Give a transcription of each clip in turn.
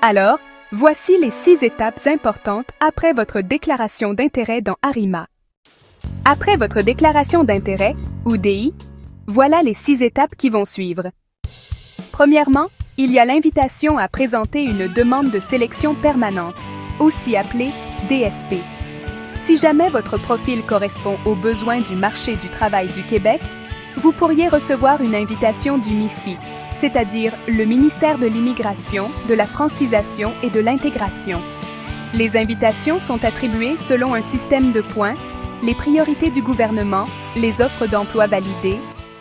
Alors, voici les 6 étapes importantes après votre déclaration d'intérêt dans Arima. Après votre déclaration d'intérêt, ou DI, voilà les 6 étapes qui vont suivre. Premièrement, il y a l'invitation à présenter une demande de sélection permanente, aussi appelée DSP. Si jamais votre profil correspond aux besoins du marché du travail du Québec, vous pourriez recevoir une invitation du MIFI, c'est-à-dire le ministère de l'Immigration, de la Francisation et de l'Intégration. Les invitations sont attribuées selon un système de points, les priorités du gouvernement, les offres d'emploi validées,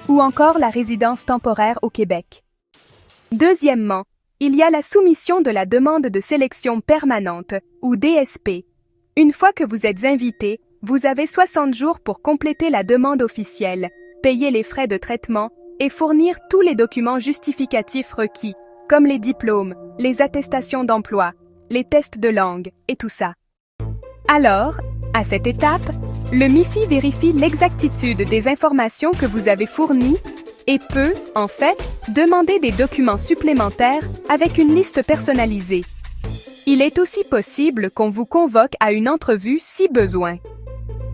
ou encore la résidence temporaire au Québec. Deuxièmement, il y a la soumission de la demande de sélection permanente, ou DSP. Une fois que vous êtes invité, vous avez 60 jours pour compléter la demande officielle, payer les frais de traitement et fournir tous les documents justificatifs requis, comme les diplômes, les attestations d'emploi, les tests de langue et tout ça. Alors, à cette étape, le MIFI vérifie l'exactitude des informations que vous avez fournies et peut, en fait, demander des documents supplémentaires avec une liste personnalisée. Il est aussi possible qu'on vous convoque à une entrevue si besoin.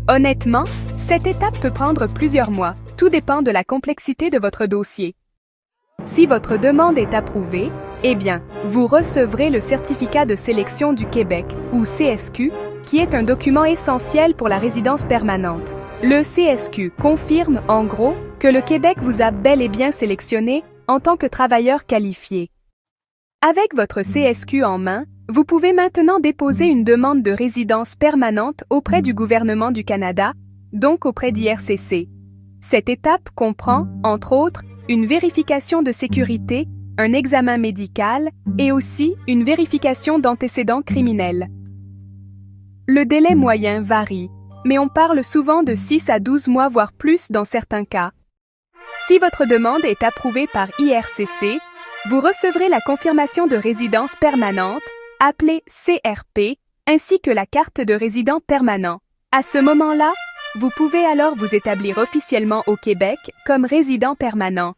Honnêtement, cette étape peut prendre plusieurs mois, tout dépend de la complexité de votre dossier. Si votre demande est approuvée, eh bien, vous recevrez le certificat de sélection du Québec, ou CSQ, qui est un document essentiel pour la résidence permanente. Le CSQ confirme, en gros, que le Québec vous a bel et bien sélectionné en tant que travailleur qualifié. Avec votre CSQ en main, vous pouvez maintenant déposer une demande de résidence permanente auprès du gouvernement du Canada, donc auprès d'IRCC. Cette étape comprend, entre autres, une vérification de sécurité, un examen médical et aussi une vérification d'antécédents criminels. Le délai moyen varie, mais on parle souvent de 6 à 12 mois voire plus dans certains cas. Si votre demande est approuvée par IRCC, vous recevrez la confirmation de résidence permanente, appelée CRP, ainsi que la carte de résident permanent. À ce moment-là, vous pouvez alors vous établir officiellement au Québec comme résident permanent.